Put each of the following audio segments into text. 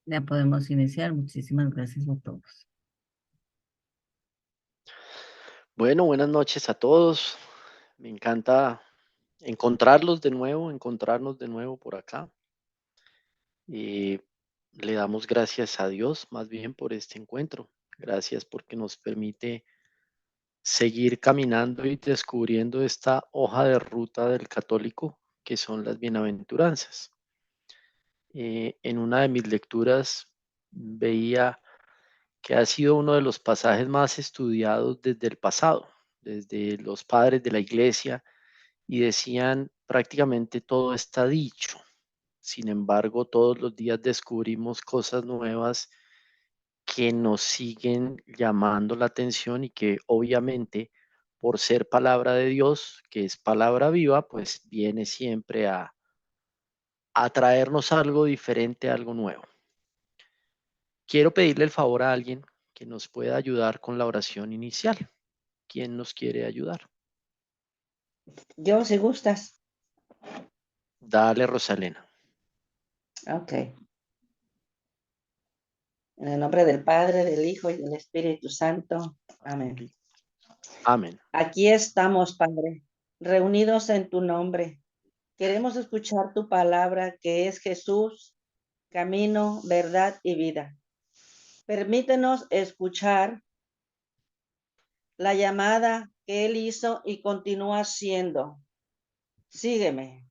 Ya podemos iniciar. Muchísimas gracias a todos. Bueno, buenas noches a todos. Me encanta encontrarnos de nuevo por acá. Y le damos gracias a Dios más bien por este encuentro. Gracias porque nos permite seguir caminando y descubriendo esta hoja de ruta del católico que son las bienaventuranzas. En una de mis lecturas veía que ha sido uno de los pasajes más estudiados desde el pasado, desde los padres de la iglesia, y decían prácticamente todo está dicho. Sin embargo, todos los días descubrimos cosas nuevas que nos siguen llamando la atención y que obviamente por ser palabra de Dios, que es palabra viva, pues viene siempre a traernos algo diferente, algo nuevo. Quiero pedirle el favor a alguien que nos pueda ayudar con la oración inicial. ¿Quién nos quiere ayudar? Yo, si gustas. Dale, Rosalena. Ok. En el nombre del Padre, del Hijo y del Espíritu Santo. Amén. Amén. Aquí estamos, Padre, reunidos en tu nombre. Queremos escuchar tu palabra, que es Jesús, camino, verdad y vida. Permítenos escuchar la llamada que Él hizo y continúa haciendo. Sígueme.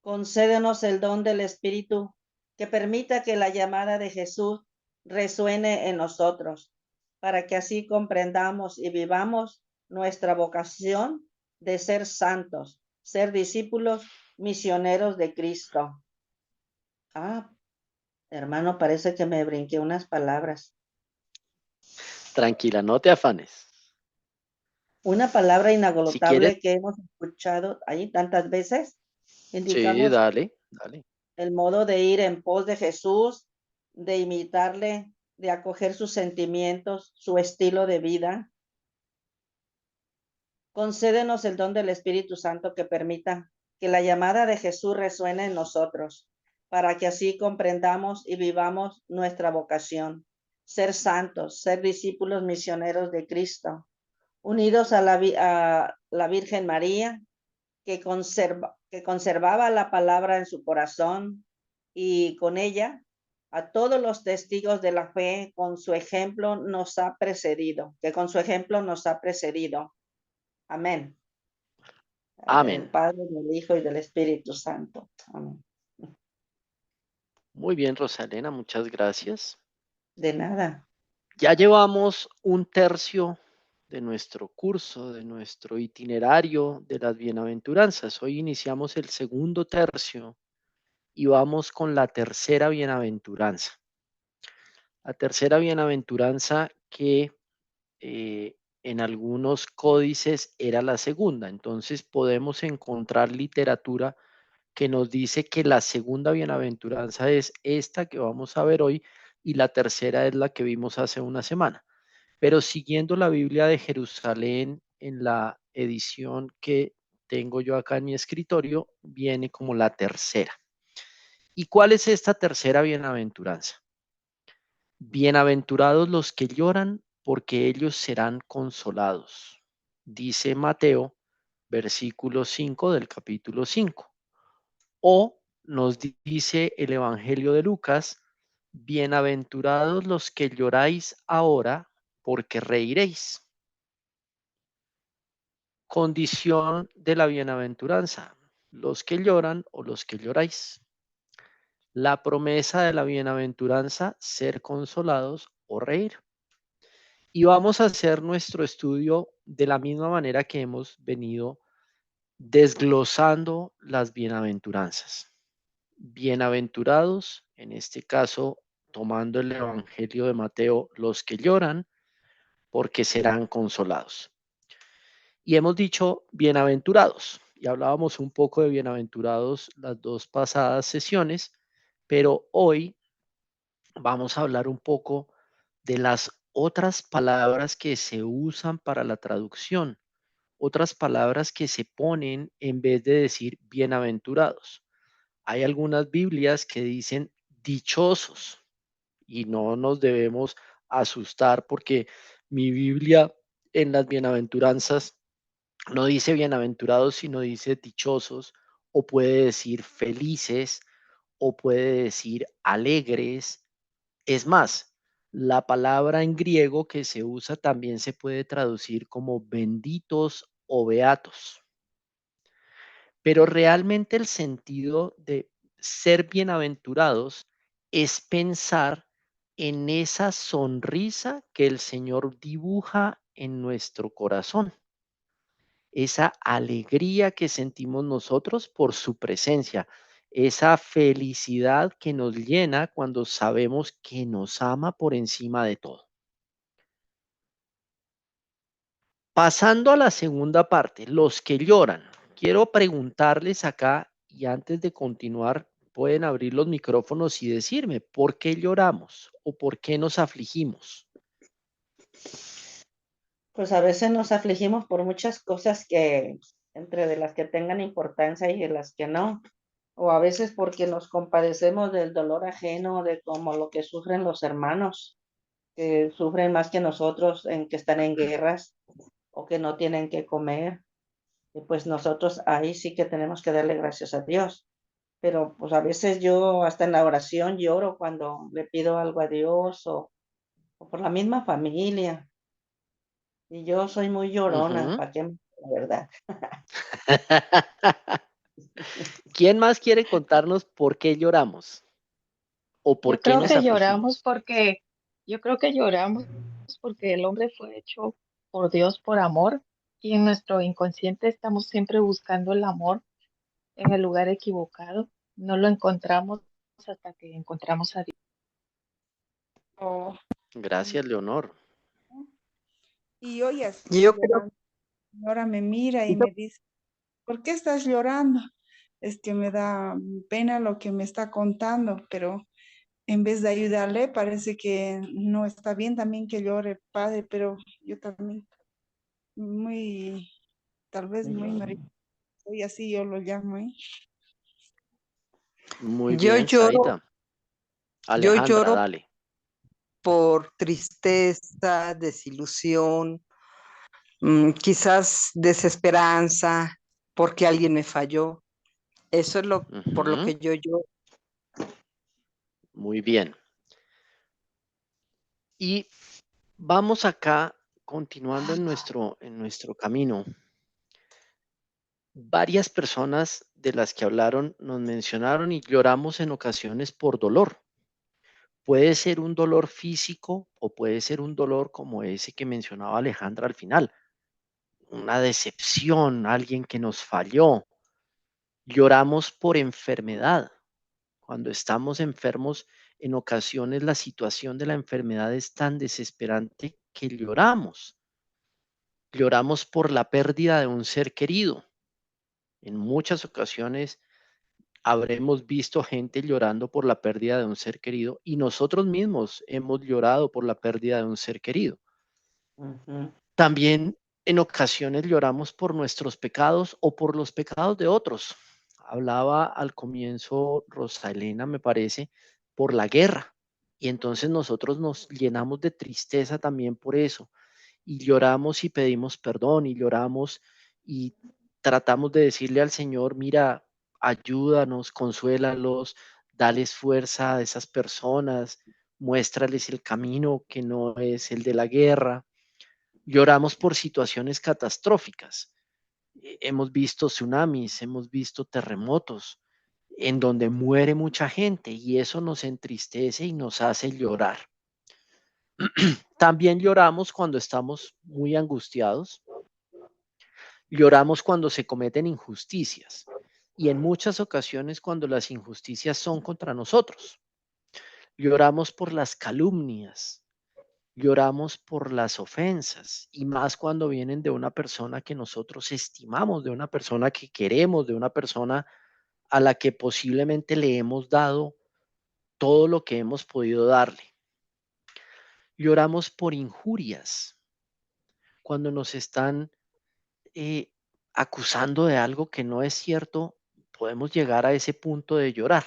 Concédenos el don del Espíritu que permita que la llamada de Jesús resuene en nosotros, para que así comprendamos y vivamos nuestra vocación de ser santos, ser discípulos misioneros de Cristo. Ah, hermano, parece que me brinqué unas palabras. Tranquila, no te afanes. Una palabra Si quieres, inagotable que hemos escuchado ahí tantas veces. sí, Indicamos dale, dale. el modo de ir en pos de Jesús, de imitarle, de acoger sus sentimientos, su estilo de vida. Concédenos el don del Espíritu Santo que permita que la llamada de Jesús resuene en nosotros, para que así comprendamos y vivamos nuestra vocación, ser santos, ser discípulos misioneros de Cristo, unidos a la Virgen María, que conservaba la palabra en su corazón, y con ella a todos los testigos de la fe, con su ejemplo nos ha precedido, que con su ejemplo nos ha precedido. Amén. Amén. Del Padre, del Hijo y del Espíritu Santo. Amén. Muy bien, Rosalena, muchas gracias. De nada. Ya llevamos un tercio de nuestro curso, de nuestro itinerario de las bienaventuranzas. Hoy iniciamos el segundo tercio y vamos con la tercera bienaventuranza. La tercera bienaventuranza que en algunos códices era la segunda. Entonces podemos encontrar literatura que nos dice que la segunda bienaventuranza es esta que vamos a ver hoy y la tercera es la que vimos hace una semana. Pero siguiendo la Biblia de Jerusalén en la edición que tengo yo acá en mi escritorio, viene como la tercera. ¿Y cuál es esta tercera bienaventuranza? Bienaventurados los que lloran, porque ellos serán consolados. Dice Mateo, versículo 5 del capítulo 5. O nos dice el Evangelio de Lucas, bienaventurados los que lloráis ahora, porque reiréis. Condición de la bienaventuranza, los que lloran o los que lloráis. La promesa de la bienaventuranza, ser consolados o reír. Y vamos a hacer nuestro estudio de la misma manera que hemos venido desglosando las bienaventuranzas. Bienaventurados, en este caso, tomando el Evangelio de Mateo, los que lloran, porque serán consolados. Y hemos dicho bienaventurados, y hablábamos un poco de bienaventurados las dos pasadas sesiones, pero hoy vamos a hablar un poco de las otras palabras que se usan para la traducción, otras palabras que se ponen en vez de decir bienaventurados. Hay algunas Biblias que dicen dichosos, y no nos debemos asustar porque mi Biblia en las bienaventuranzas no dice bienaventurados, sino dice dichosos, o puede decir felices, o puede decir alegres. Es más, la palabra en griego que se usa también se puede traducir como benditos o beatos. Pero realmente el sentido de ser bienaventurados es pensar en esa sonrisa que el Señor dibuja en nuestro corazón, esa alegría que sentimos nosotros por su presencia, esa felicidad que nos llena cuando sabemos que nos ama por encima de todo. Pasando a la segunda parte, los que lloran. Quiero preguntarles acá y antes de continuar, pueden abrir los micrófonos y decirme, ¿por qué lloramos o por qué nos afligimos? Pues a veces nos afligimos por muchas cosas que, entre de las que tengan importancia y de las que no. O a veces porque nos compadecemos del dolor ajeno, de como lo que sufren los hermanos, que sufren más que nosotros, en que están en guerras o que no tienen que comer. Y pues nosotros ahí sí que tenemos que darle gracias a Dios. Pero pues a veces yo hasta en la oración lloro cuando le pido algo a Dios o por la misma familia. Y yo soy muy llorona, Ujú. ¿para qué? La verdad. ¿Quién más quiere contarnos por qué lloramos o por Yo qué creo nos que lloramos afligimos? porque, yo creo que lloramos porque el hombre fue hecho por Dios por amor y en nuestro inconsciente estamos siempre buscando el amor en el lugar equivocado. No lo encontramos hasta que encontramos a Dios. Oh, Gracias, Leonor. y hoy estoy Yo creo, llorando. Y ahora me mira y me dice, ¿por qué estás llorando? Es que me da pena lo que me está contando, pero en vez de ayudarle, parece que no está bien también que llore, padre, pero yo también muy, tal vez muy marido, soy así, yo lo llamo, ¿eh? Muy yo bien, lloro, Zaida. yo Alejandra, lloro dale. por tristeza, desilusión, quizás desesperanza, porque alguien me falló. Eso es por lo Ujú. que yo lloro. Muy bien. Y vamos acá, continuando en nuestro camino. Varias personas de las que hablaron nos mencionaron y lloramos en ocasiones por dolor. Puede ser un dolor físico o puede ser un dolor como ese que mencionaba Alejandra al final, una decepción, alguien que nos falló. Lloramos por enfermedad. Cuando estamos enfermos, en ocasiones la situación de la enfermedad es tan desesperante que lloramos. Lloramos por la pérdida de un ser querido. En muchas ocasiones habremos visto gente llorando por la pérdida de un ser querido y nosotros mismos hemos llorado por la pérdida de un ser querido. Ujú. También en ocasiones lloramos por nuestros pecados o por los pecados de otros. Hablaba al comienzo Rosa Elena, me parece, por la guerra. Y entonces nosotros nos llenamos de tristeza también por eso. Y lloramos y pedimos perdón y lloramos y tratamos de decirle al Señor, mira, ayúdanos, consuélalos, dales fuerza a esas personas, muéstrales el camino que no es el de la guerra. Lloramos por situaciones catastróficas. Hemos visto tsunamis, hemos visto terremotos en donde muere mucha gente y eso nos entristece y nos hace llorar. También lloramos cuando estamos muy angustiados, lloramos cuando se cometen injusticias y en muchas ocasiones cuando las injusticias son contra nosotros. Lloramos por las calumnias, lloramos por las ofensas y más cuando vienen de una persona que nosotros estimamos, de una persona que queremos, de una persona a la que posiblemente le hemos dado todo lo que hemos podido darle. Lloramos por injurias, cuando nos están eh, acusando de algo que no es cierto, podemos llegar a ese punto de llorar.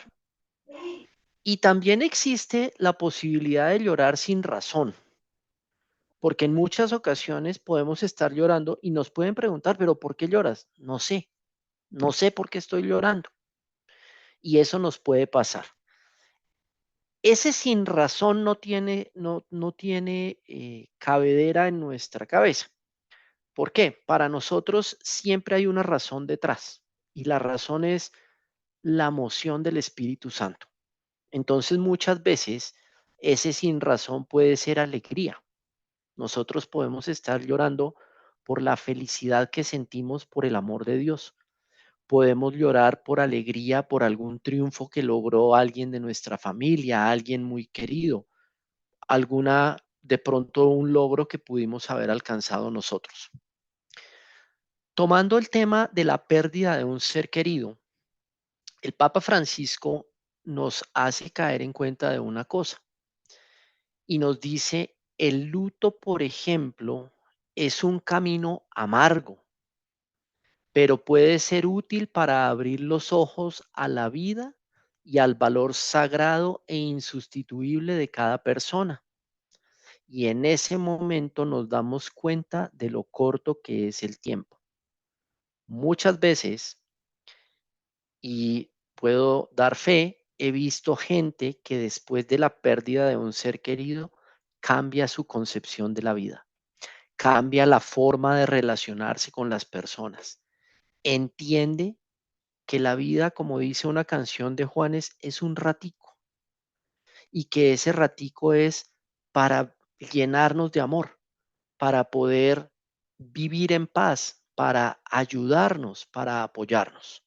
Y también existe la posibilidad de llorar sin razón, porque en muchas ocasiones podemos estar llorando y nos pueden preguntar, pero ¿por qué lloras? No sé, no sé por qué estoy llorando. Y eso nos puede pasar. Ese sin razón no tiene cabedera en nuestra cabeza. ¿Por qué? Para nosotros siempre hay una razón detrás y la razón es la moción del Espíritu Santo. Entonces muchas veces ese sin razón puede ser alegría. Nosotros podemos estar llorando por la felicidad que sentimos por el amor de Dios. Podemos llorar por alegría, por algún triunfo que logró alguien de nuestra familia, alguien muy querido, de pronto un logro que pudimos haber alcanzado nosotros. Tomando el tema de la pérdida de un ser querido, el Papa Francisco nos hace caer en cuenta de una cosa y nos dice, el luto, por ejemplo, es un camino amargo, pero puede ser útil para abrir los ojos a la vida y al valor sagrado e insustituible de cada persona. Y en ese momento nos damos cuenta de lo corto que es el tiempo. Muchas veces, y puedo dar fe, he visto gente que después de la pérdida de un ser querido cambia su concepción de la vida, cambia la forma de relacionarse con las personas, entiende que la vida, como dice una canción de Juanes, es un ratico y que ese ratico es para llenarnos de amor, para poder vivir en paz, para ayudarnos, para apoyarnos.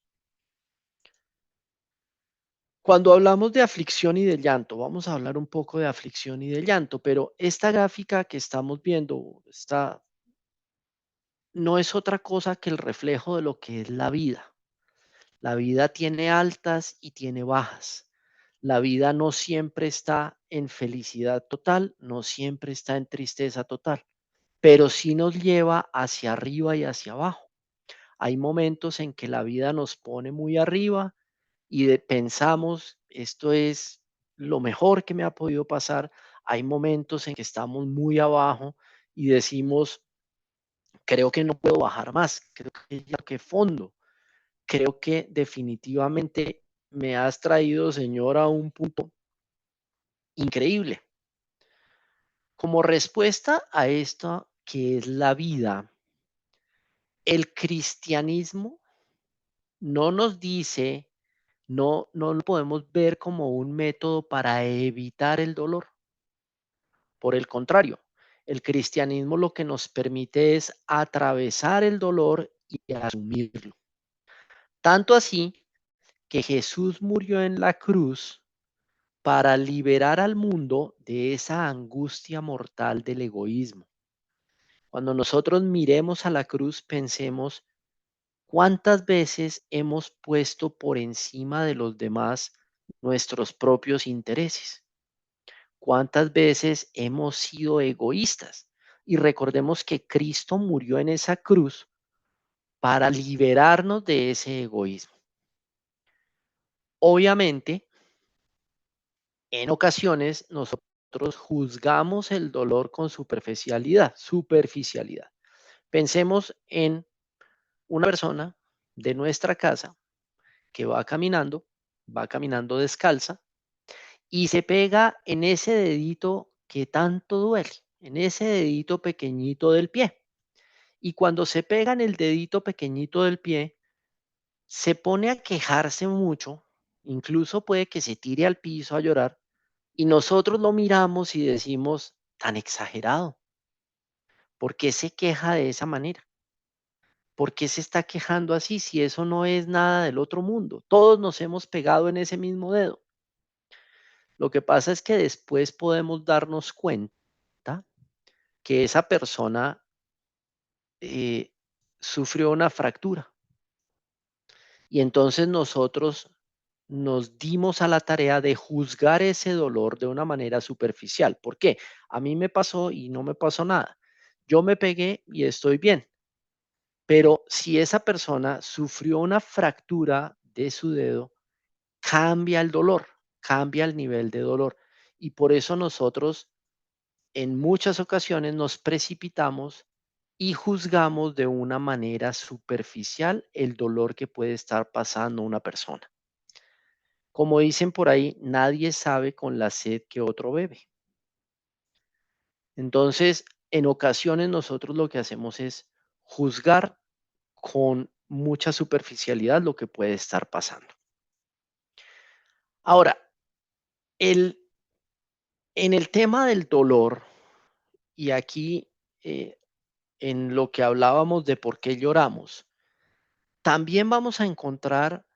Cuando hablamos de aflicción y de llanto, vamos a hablar un poco de aflicción y de llanto, pero esta gráfica que estamos viendo no es otra cosa que el reflejo de lo que es la vida. La vida tiene altas y tiene bajas. La vida no siempre está en felicidad total, no siempre está en tristeza total, pero sí nos lleva hacia arriba y hacia abajo. Hay momentos en que la vida nos pone muy arriba y pensamos, esto es lo mejor que me ha podido pasar. Hay momentos en que estamos muy abajo y decimos, creo que no puedo bajar más, creo que ya toqué fondo, creo que definitivamente me has traído, Señor, a un punto increíble. Como respuesta a esto que es la vida, el cristianismo no nos dice, no lo podemos ver como un método para evitar el dolor. Por el contrario, el cristianismo lo que nos permite es atravesar el dolor y asumirlo. Tanto así que Jesús murió en la cruz para liberar al mundo de esa angustia mortal del egoísmo. Cuando nosotros miremos a la cruz, pensemos cuántas veces hemos puesto por encima de los demás nuestros propios intereses. ¿Cuántas veces hemos sido egoístas? Y recordemos que Cristo murió en esa cruz para liberarnos de ese egoísmo. Obviamente, en ocasiones nosotros juzgamos el dolor con superficialidad. Pensemos en una persona de nuestra casa que va caminando descalza y se pega en ese dedito que tanto duele, en ese dedito pequeñito del pie. Y cuando se pega en el dedito pequeñito del pie, se pone a quejarse mucho, incluso puede que se tire al piso a llorar, y nosotros lo miramos y decimos, tan exagerado, ¿por qué se queja de esa manera? ¿Por qué se está quejando así si eso no es nada del otro mundo? Todos nos hemos pegado en ese mismo dedo. Lo que pasa es que después podemos darnos cuenta que esa persona eh, sufrió una fractura. Y entonces nosotros nos dimos a la tarea de juzgar ese dolor de una manera superficial. ¿Por qué? A mí me pasó y no me pasó nada. Yo me pegué y estoy bien. Pero si esa persona sufrió una fractura de su dedo, cambia el dolor, cambia el nivel de dolor. Y por eso nosotros en muchas ocasiones nos precipitamos y juzgamos de una manera superficial el dolor que puede estar pasando una persona. Como dicen por ahí, nadie sabe con la sed que otro bebe. Entonces, en ocasiones nosotros lo que hacemos es juzgar con mucha superficialidad lo que puede estar pasando. Ahora, en el tema del dolor, y aquí en lo que hablábamos de por qué lloramos, también vamos a encontrar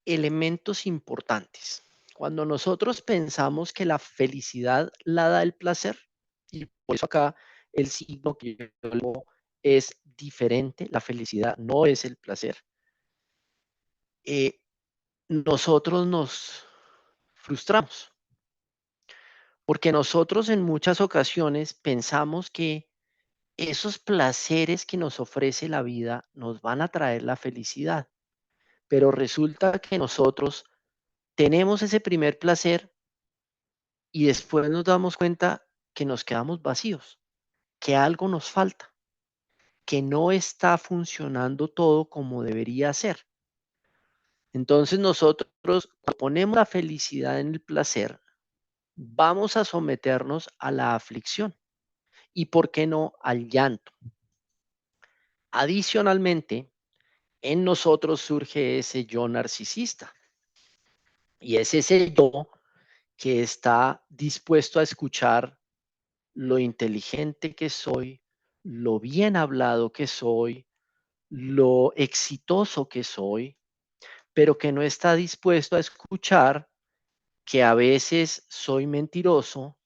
elementos importantes. Cuando nosotros pensamos que la felicidad la da el placer, y por eso acá el signo que yo leo es diferente, la felicidad no es el placer, nosotros nos frustramos, porque nosotros en muchas ocasiones pensamos que esos placeres que nos ofrece la vida nos van a traer la felicidad, pero resulta que nosotros tenemos ese primer placer y después nos damos cuenta que nos quedamos vacíos, que algo nos falta, que no está funcionando todo como debería ser. Entonces nosotros, cuando ponemos la felicidad en el placer, vamos a someternos a la aflicción y, ¿por qué no?, al llanto. Adicionalmente, en nosotros surge ese yo narcisista y es ese yo que está dispuesto a escuchar lo inteligente que soy, lo bien hablado que soy, lo exitoso que soy, pero que no está dispuesto a escuchar que a veces soy mentiroso,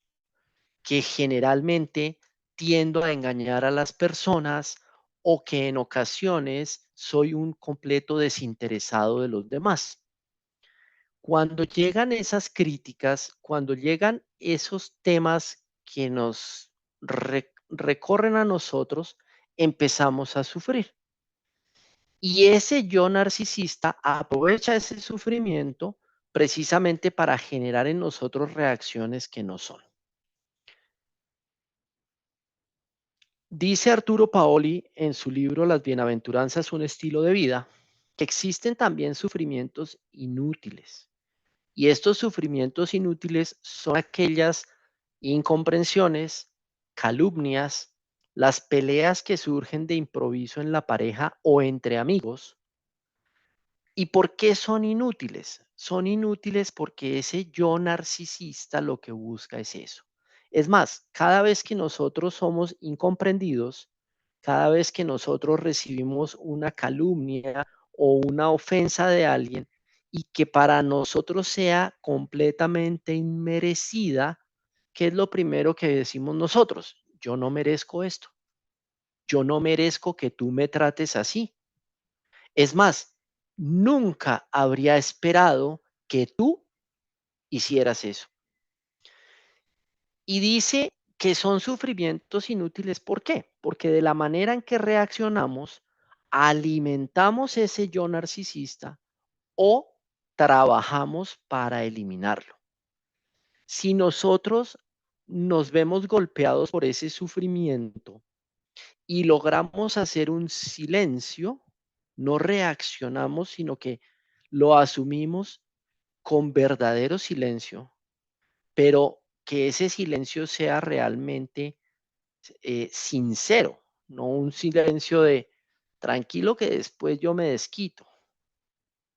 que generalmente tiendo a engañar a las personas o que en ocasiones soy un completo desinteresado de los demás. Cuando llegan esas críticas, cuando llegan esos temas que nos recorren a nosotros, empezamos a sufrir. Y ese yo narcisista aprovecha ese sufrimiento precisamente para generar en nosotros reacciones que no son. Dice Arturo Paoli en su libro Las bienaventuranzas, un estilo de vida, que existen también sufrimientos inútiles. Y estos sufrimientos inútiles son aquellas incomprensiones, calumnias, las peleas que surgen de improviso en la pareja o entre amigos. ¿Y por qué son inútiles? Son inútiles porque ese yo narcisista lo que busca es eso. Es más, cada vez que nosotros somos incomprendidos, cada vez que nosotros recibimos una calumnia o una ofensa de alguien y que para nosotros sea completamente inmerecida, ¿qué es lo primero que decimos nosotros? Yo no merezco esto. Yo no merezco que tú me trates así. Es más, nunca habría esperado que tú hicieras eso. Y dice que son sufrimientos inútiles. ¿Por qué? Porque de la manera en que reaccionamos, alimentamos ese yo narcisista o trabajamos para eliminarlo. Si nosotros nos vemos golpeados por ese sufrimiento y logramos hacer un silencio, no reaccionamos, sino que lo asumimos con verdadero silencio, pero que ese silencio sea realmente sincero, no un silencio de tranquilo que después yo me desquito.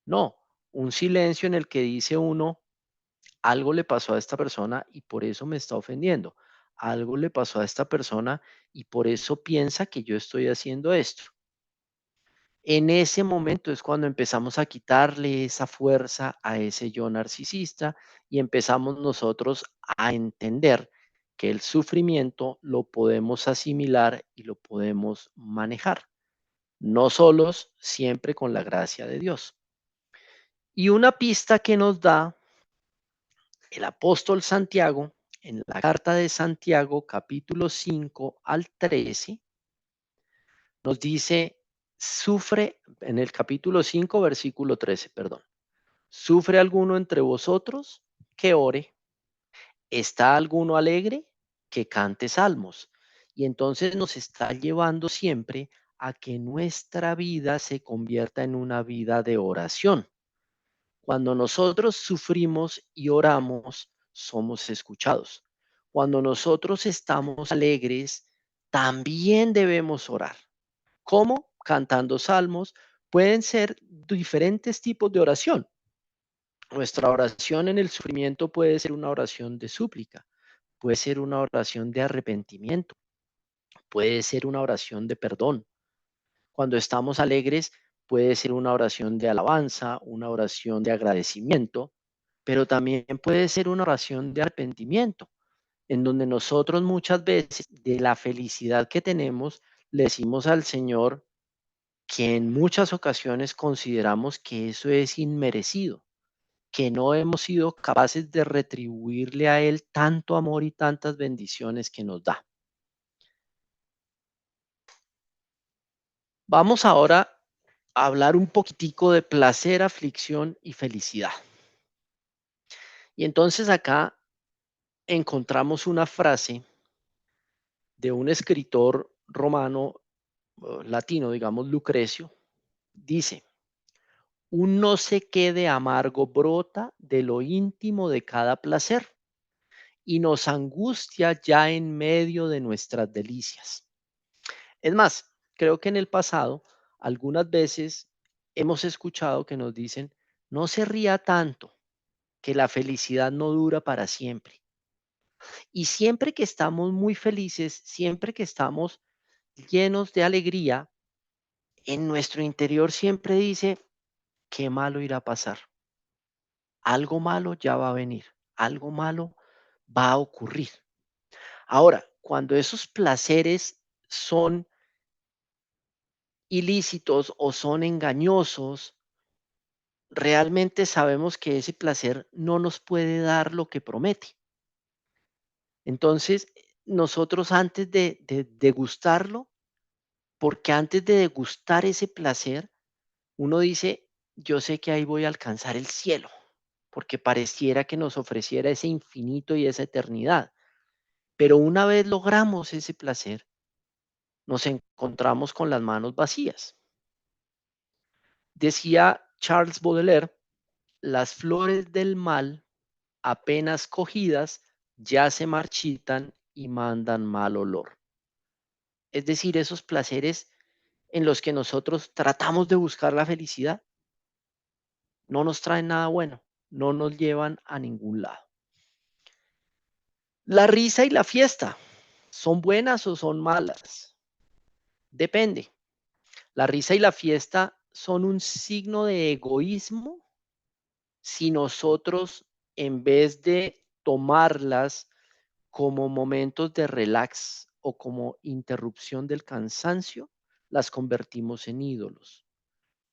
No, un silencio en el que dice uno, algo le pasó a esta persona y por eso me está ofendiendo. Algo le pasó a esta persona y por eso piensa que yo estoy haciendo esto. En ese momento es cuando empezamos a quitarle esa fuerza a ese yo narcisista y empezamos nosotros a entender que el sufrimiento lo podemos asimilar y lo podemos manejar, no solos, siempre con la gracia de Dios. Y una pista que nos da el apóstol Santiago en la carta de Santiago, capítulo 5 al 13, nos dice, sufre, en el capítulo 5, versículo 13, perdón. ¿Sufre alguno entre vosotros? que ore. ¿Está alguno alegre? Que cante salmos. Y entonces nos está llevando siempre a que nuestra vida se convierta en una vida de oración. Cuando nosotros sufrimos y oramos, somos escuchados. Cuando nosotros estamos alegres, también debemos orar. ¿Cómo? Cantando salmos. Pueden ser diferentes tipos de oración. Nuestra oración en el sufrimiento puede ser una oración de súplica, puede ser una oración de arrepentimiento, puede ser una oración de perdón. Cuando estamos alegres, puede ser una oración de alabanza, una oración de agradecimiento, pero también puede ser una oración de arrepentimiento, en donde nosotros muchas veces de la felicidad que tenemos le decimos al Señor que en muchas ocasiones consideramos que eso es inmerecido, que no hemos sido capaces de retribuirle a Él tanto amor y tantas bendiciones que nos da. Vamos ahora a hablar un poquitico de placer, aflicción y felicidad. Y entonces acá encontramos una frase de un escritor romano, latino, digamos Lucrecio. Dice: un no sé qué de amargo brota de lo íntimo de cada placer y nos angustia ya en medio de nuestras delicias. Es más, creo que en el pasado algunas veces hemos escuchado que nos dicen: no se ría tanto, que la felicidad no dura para siempre. Y siempre que estamos muy felices, siempre que estamos llenos de alegría, en nuestro interior siempre dice: qué malo irá a pasar. Algo malo ya va a venir, algo malo va a ocurrir. Ahora, cuando esos placeres son ilícitos o son engañosos, realmente sabemos que ese placer no nos puede dar lo que promete. Entonces, nosotros antes de degustarlo, porque antes de degustar ese placer, uno dice: yo sé que ahí voy a alcanzar el cielo, porque pareciera que nos ofreciera ese infinito y esa eternidad. Pero una vez logramos ese placer, nos encontramos con las manos vacías. Decía Charles Baudelaire: las flores del mal, apenas cogidas, ya se marchitan y mandan mal olor. Es decir, esos placeres en los que nosotros tratamos de buscar la felicidad no nos traen nada bueno, no nos llevan a ningún lado. La risa y la fiesta, ¿son buenas o son malas? Depende. La risa y la fiesta son un signo de egoísmo si nosotros, en vez de tomarlas como momentos de relax o como interrupción del cansancio, las convertimos en ídolos.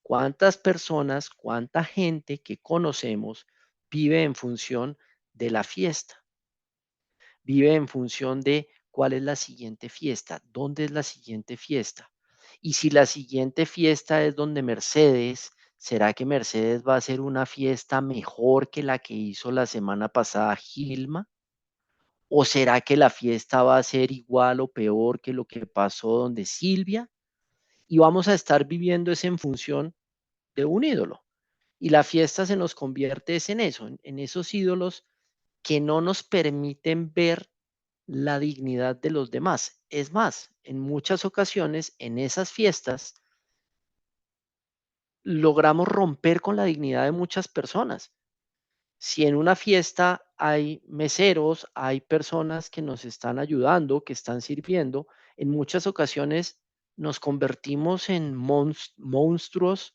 ¿Cuántas personas, cuánta gente que conocemos vive en función de la fiesta? Vive en función de cuál es la siguiente fiesta, dónde es la siguiente fiesta. Y si la siguiente fiesta es donde Mercedes, ¿será que Mercedes va a hacer una fiesta mejor que la que hizo la semana pasada Gilma? ¿O será que la fiesta va a ser igual o peor que lo que pasó donde Silvia? Y vamos a estar viviendo es en función de un ídolo. Y la fiesta se nos convierte en eso, en esos ídolos que no nos permiten ver la dignidad de los demás. Es más, en muchas ocasiones, en esas fiestas, logramos romper con la dignidad de muchas personas. Si en una fiesta hay meseros, hay personas que nos están ayudando, que están sirviendo, en muchas ocasiones nos convertimos en monstruos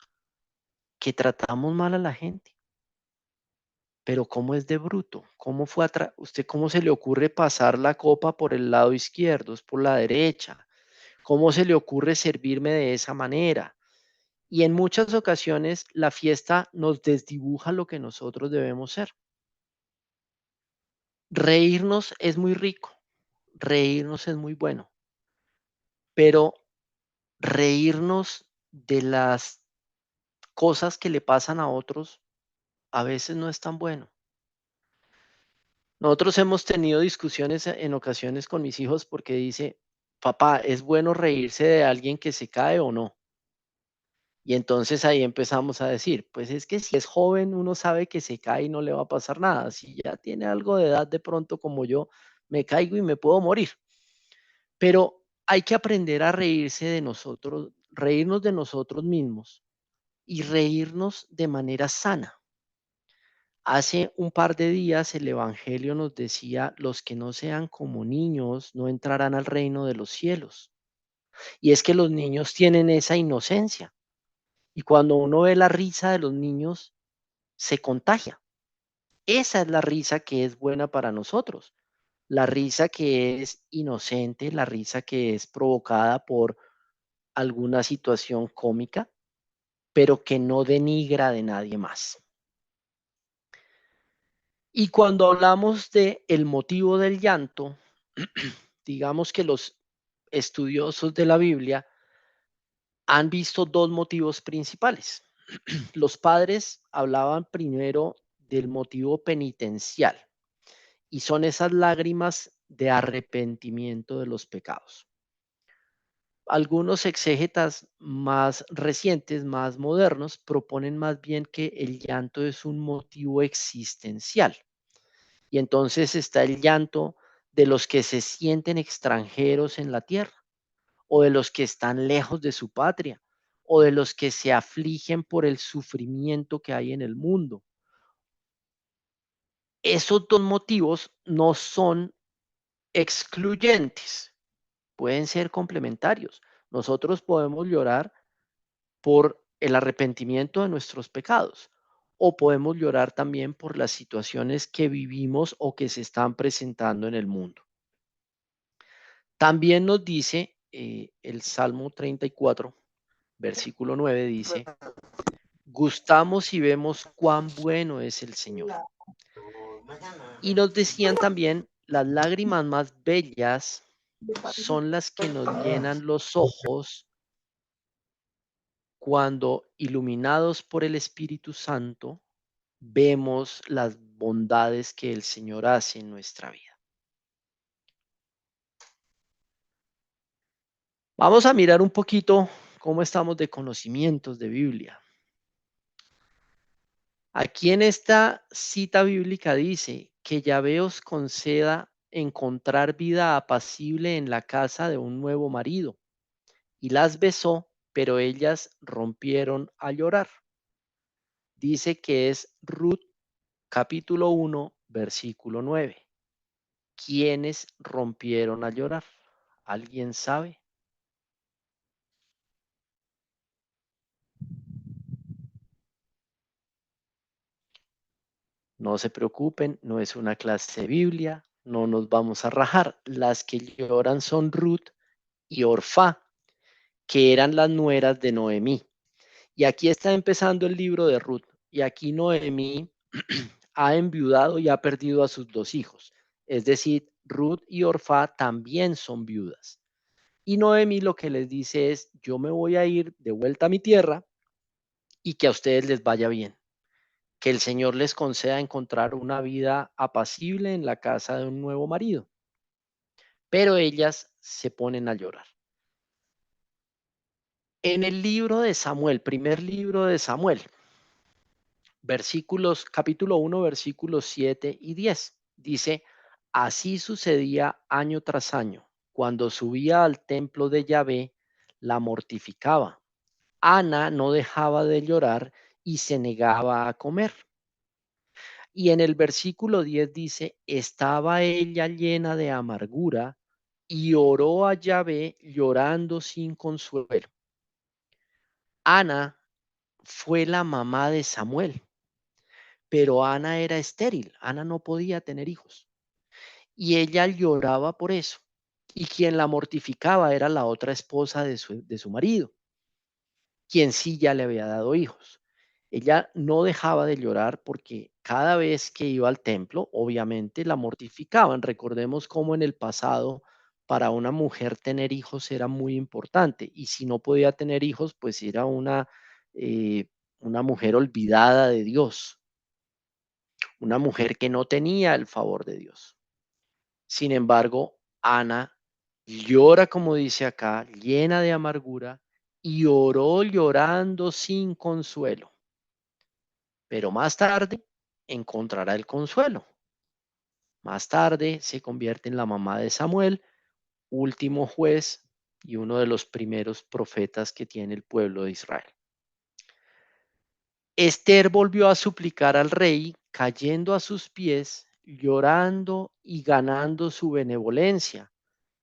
que tratamos mal a la gente. Pero ¿cómo es de bruto? ¿Cómo fue usted cómo se le ocurre pasar la copa por el lado izquierdo, es por la derecha? ¿Cómo se le ocurre servirme de esa manera? Y en muchas ocasiones la fiesta nos desdibuja lo que nosotros debemos ser. Reírnos es muy rico, reírnos es muy bueno, pero reírnos de las cosas que le pasan a otros a veces no es tan bueno. Nosotros hemos tenido discusiones en ocasiones con mis hijos porque dice, papá, ¿es bueno reírse de alguien que se cae o no? Y entonces ahí empezamos a decir, pues es que si es joven, uno sabe que se cae y no le va a pasar nada. Si ya tiene algo de edad de pronto como yo, me caigo y me puedo morir. Pero hay que aprender a reírse de nosotros, reírnos de nosotros mismos y reírnos de manera sana. Hace un par de días el Evangelio nos decía, los que no sean como niños no entrarán al reino de los cielos. Y es que los niños tienen esa inocencia. Y cuando uno ve la risa de los niños, se contagia. Esa es la risa que es buena para nosotros. La risa que es inocente, la risa que es provocada por alguna situación cómica, pero que no denigra de nadie más. Y cuando hablamos de el motivo del llanto, digamos que los estudiosos de la Biblia han visto dos motivos principales. Los padres hablaban primero del motivo penitencial y son esas lágrimas de arrepentimiento de los pecados. Algunos exégetas más recientes, más modernos, proponen más bien que el llanto es un motivo existencial. Y entonces está el llanto de los que se sienten extranjeros en la tierra, o de los que están lejos de su patria, o de los que se afligen por el sufrimiento que hay en el mundo. Esos dos motivos no son excluyentes, pueden ser complementarios. Nosotros podemos llorar por el arrepentimiento de nuestros pecados o podemos llorar también por las situaciones que vivimos o que se están presentando en el mundo. También nos dice el Salmo 34, versículo 9, dice, gustamos y vemos cuán bueno es el Señor. Y nos decían también, las lágrimas más bellas son las que nos llenan los ojos cuando, iluminados por el Espíritu Santo, vemos las bondades que el Señor hace en nuestra vida. Vamos a mirar un poquito cómo estamos de conocimientos de Biblia. Aquí en esta cita bíblica dice que Yahvé os conceda encontrar vida apacible en la casa de un nuevo marido. Y las besó, pero ellas rompieron a llorar. Dice que es Ruth capítulo 1, versículo 9. ¿Quiénes rompieron a llorar? ¿Alguien sabe? No se preocupen, no es una clase de Biblia, no nos vamos a rajar. Las que lloran son Ruth y Orfá, que eran las nueras de Noemí. Y aquí está empezando el libro de Ruth. Y aquí Noemí ha enviudado y ha perdido a sus dos hijos. Es decir, Ruth y Orfá también son viudas. Y Noemí lo que les dice es, yo me voy a ir de vuelta a mi tierra y que a ustedes les vaya bien. Que el Señor les conceda encontrar una vida apacible en la casa de un nuevo marido. Pero ellas se ponen a llorar. En el libro de Samuel, primer libro de Samuel, capítulo 1, versículos 7 y 10, dice, así sucedía año tras año. Cuando subía al templo de Yahvé, la mortificaba. Ana no dejaba de llorar y se negaba a comer. Y en el versículo 10 dice, estaba ella llena de amargura y oró a Yahvé llorando sin consuelo. Ana fue la mamá de Samuel, pero Ana era estéril, Ana no podía tener hijos. Y ella lloraba por eso. Y quien la mortificaba era la otra esposa de su marido, quien sí ya le había dado hijos. Ella no dejaba de llorar porque cada vez que iba al templo, obviamente la mortificaban. Recordemos cómo en el pasado para una mujer tener hijos era muy importante y si no podía tener hijos, pues era una mujer olvidada de Dios. una mujer que no tenía el favor de Dios. Sin embargo, Ana llora, como dice acá, llena de amargura, y oró llorando sin consuelo. Pero más tarde encontrará el consuelo. Más tarde se convierte en la mamá de Samuel, último juez y uno de los primeros profetas que tiene el pueblo de Israel. Esther volvió a suplicar al rey, cayendo a sus pies, llorando y ganando su benevolencia,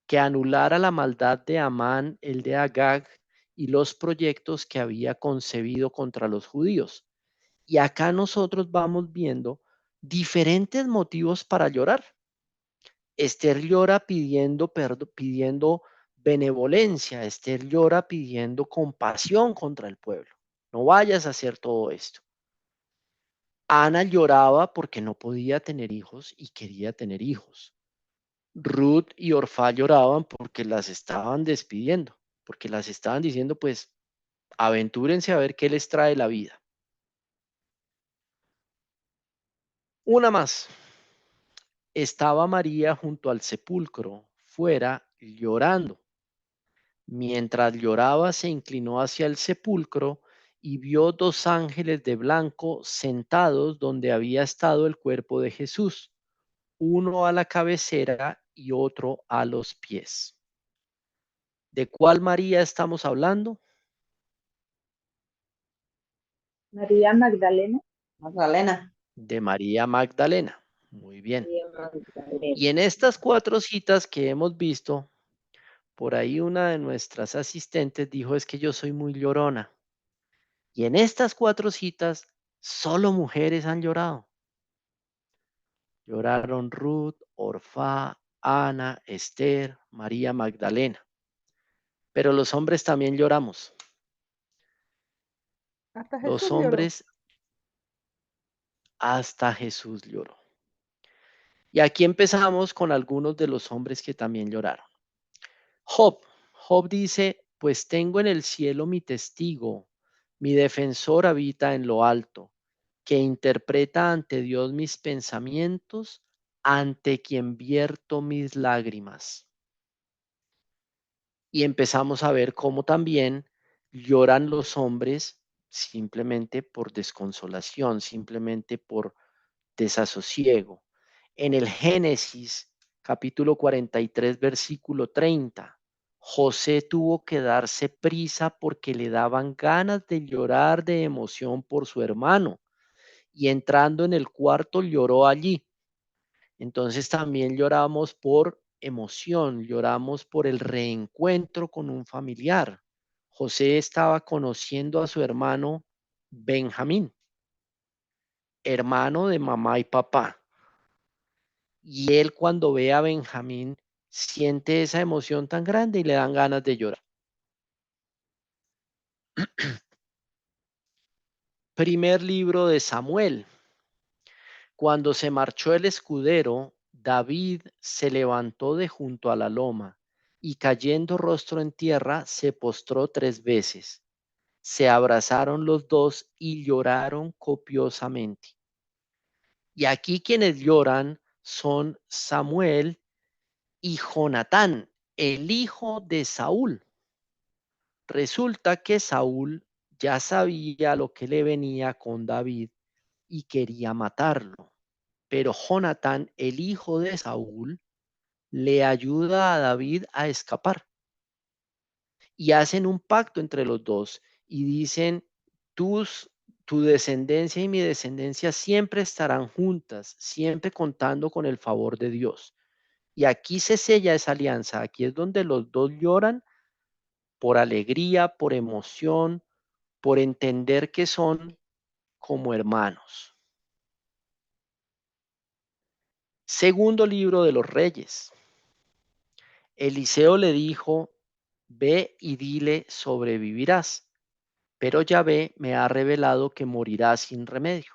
que anulara la maldad de Amán, el de Agag, y los proyectos que había concebido contra los judíos. Y acá nosotros vamos viendo diferentes motivos para llorar. Esther llora pidiendo benevolencia. Esther llora pidiendo compasión contra el pueblo. No vayas a hacer todo esto. Ana lloraba porque no podía tener hijos y quería tener hijos. Ruth y Orfá lloraban porque las estaban despidiendo, porque las estaban diciendo, pues, aventúrense a ver qué les trae la vida. Una más. Estaba María junto al sepulcro, fuera, llorando. Mientras lloraba, se inclinó hacia el sepulcro y vio dos ángeles de blanco sentados donde había estado el cuerpo de Jesús, uno a la cabecera y otro a los pies. ¿De cuál María estamos hablando? María Magdalena. Magdalena. De María Magdalena. Muy bien. María Magdalena. Y en estas 4 citas que hemos visto, por ahí una de nuestras asistentes dijo, es que yo soy muy llorona. Y en estas 4 citas, solo mujeres han llorado. Lloraron Ruth, Orfá, Ana, Esther, María Magdalena. Pero los hombres también lloramos. Hasta Los Jesús lloró. hombres, hasta Jesús lloró. Y aquí empezamos con algunos de los hombres que también lloraron. Job dice, pues tengo en el cielo mi testigo, mi defensor habita en lo alto, que interpreta ante Dios mis pensamientos, ante quien vierto mis lágrimas. Y empezamos a ver cómo también lloran los hombres simplemente por desconsolación, simplemente por desasosiego. En el Génesis, capítulo 43, versículo 30, José tuvo que darse prisa porque le daban ganas de llorar de emoción por su hermano, y entrando en el cuarto lloró allí. Entonces también lloramos por emoción, lloramos por el reencuentro con un familiar. José estaba conociendo a su hermano Benjamín, hermano de mamá y papá. Y él, cuando ve a Benjamín, siente esa emoción tan grande y le dan ganas de llorar. Primer libro de Samuel. Cuando se marchó el escudero, David se levantó de junto a la loma y, cayendo rostro en tierra, se postró 3 veces. Se abrazaron los dos y lloraron copiosamente. Y aquí quienes lloran son Samuel y Jonatán, el hijo de Saúl. Resulta que Saúl ya sabía lo que le venía con David y quería matarlo. Pero Jonatán, el hijo de Saúl, le ayuda a David a escapar. Y hacen un pacto entre los dos y dicen, tu descendencia y mi descendencia siempre estarán juntas, siempre contando con el favor de Dios. Y aquí se sella esa alianza. Aquí es donde los dos lloran por alegría, por emoción, por entender que son como hermanos. Segundo libro de los Reyes. Eliseo le dijo, ve y dile, sobrevivirás, pero Yahvé me ha revelado que morirás sin remedio.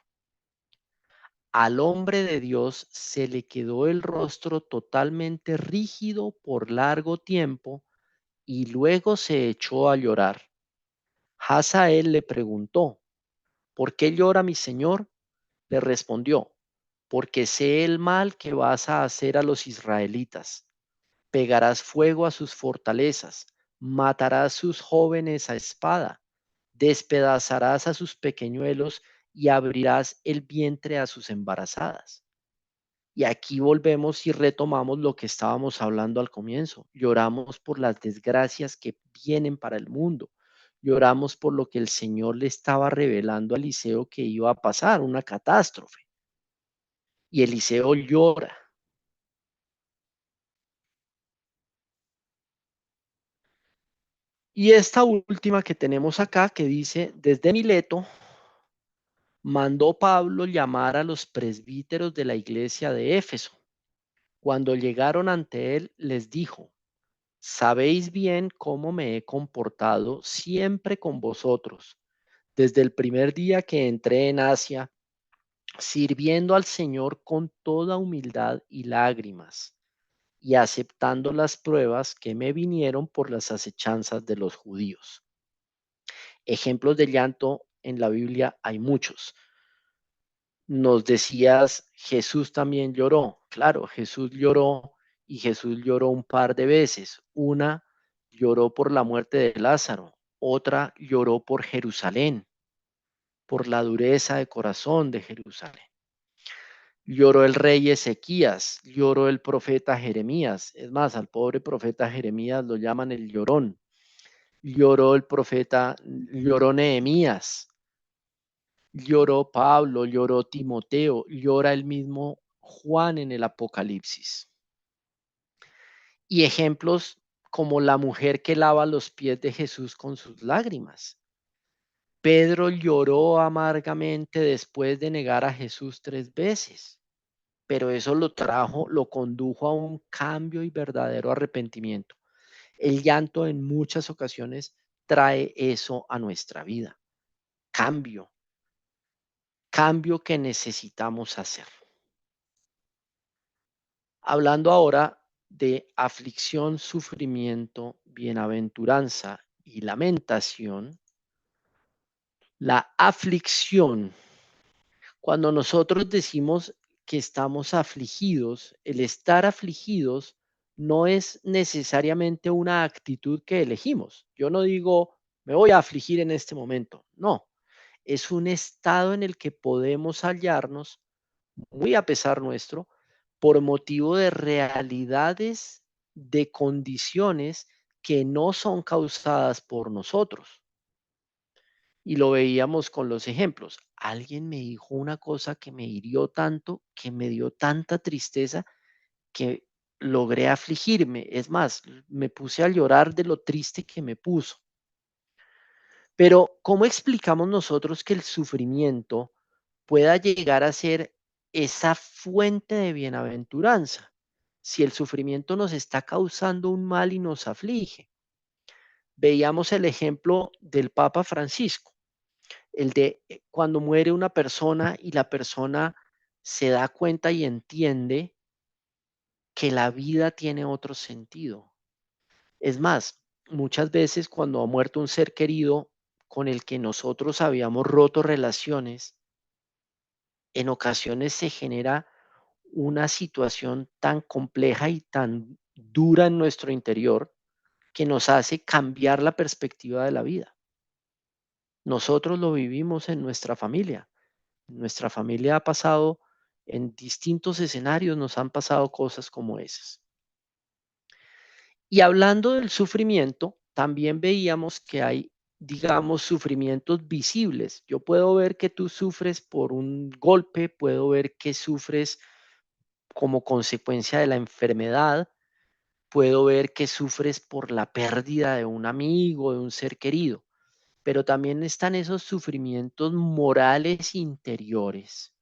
Al hombre de Dios se le quedó el rostro totalmente rígido por largo tiempo y luego se echó a llorar. Hazael le preguntó, ¿por qué llora mi señor? Le respondió, porque sé el mal que vas a hacer a los israelitas. Pegarás fuego a sus fortalezas, matarás sus jóvenes a espada, despedazarás a sus pequeñuelos y abrirás el vientre a sus embarazadas. Y aquí volvemos y retomamos lo que estábamos hablando al comienzo. Lloramos por las desgracias que vienen para el mundo. Lloramos por lo que el Señor le estaba revelando a Eliseo que iba a pasar, una catástrofe. Y Eliseo llora. Y esta última que tenemos acá, que dice, desde Mileto, mandó Pablo llamar a los presbíteros de la iglesia de Éfeso. Cuando llegaron ante él, les dijo, sabéis bien cómo me he comportado siempre con vosotros, desde el primer día que entré en Asia, sirviendo al Señor con toda humildad y lágrimas, y aceptando las pruebas que me vinieron por las acechanzas de los judíos. Ejemplos de llanto en la Biblia hay muchos. Nos decías, Jesús también lloró. Claro, Jesús lloró y Jesús lloró un par de veces. Una lloró por la muerte de Lázaro, otra lloró por Jerusalén, por la dureza de corazón de Jerusalén. Lloró el rey Ezequías, lloró el profeta Jeremías. Es más, al pobre profeta Jeremías lo llaman el llorón. Lloró Nehemías. Lloró Pablo, lloró Timoteo, llora el mismo Juan en el Apocalipsis. Y ejemplos como la mujer que lava los pies de Jesús con sus lágrimas. Pedro lloró amargamente después de negar a Jesús 3 veces, pero eso lo condujo a un cambio y verdadero arrepentimiento. El llanto en muchas ocasiones trae eso a nuestra vida. Cambio que necesitamos hacer. Hablando ahora de aflicción, sufrimiento, bienaventuranza y lamentación, la aflicción, cuando nosotros decimos que estamos afligidos, el estar afligidos no es necesariamente una actitud que elegimos. Yo no digo, me voy a afligir en este momento. No, es un estado en el que podemos hallarnos muy a pesar nuestro, por motivo de realidades, de condiciones que no son causadas por nosotros. Y lo veíamos con los ejemplos. Alguien me dijo una cosa que me hirió tanto, que me dio tanta tristeza, que logré afligirme. Es más, me puse a llorar de lo triste que me puso. Pero, ¿cómo explicamos nosotros que el sufrimiento pueda llegar a ser esa fuente de bienaventuranza? Si el sufrimiento nos está causando un mal y nos aflige. Veíamos el ejemplo del Papa Francisco, el de cuando muere una persona y la persona se da cuenta y entiende que la vida tiene otro sentido. Es más, muchas veces cuando ha muerto un ser querido con el que nosotros habíamos roto relaciones, en ocasiones se genera una situación tan compleja y tan dura en nuestro interior que nos hace cambiar la perspectiva de la vida. Nosotros lo vivimos en nuestra familia. Nuestra familia ha pasado en distintos escenarios, nos han pasado cosas como esas. Y hablando del sufrimiento, también veíamos que hay, digamos, sufrimientos visibles. Yo puedo ver que tú sufres por un golpe, puedo ver que sufres como consecuencia de la enfermedad, puedo ver que sufres por la pérdida de un amigo, de un ser querido, pero también están esos sufrimientos morales interiores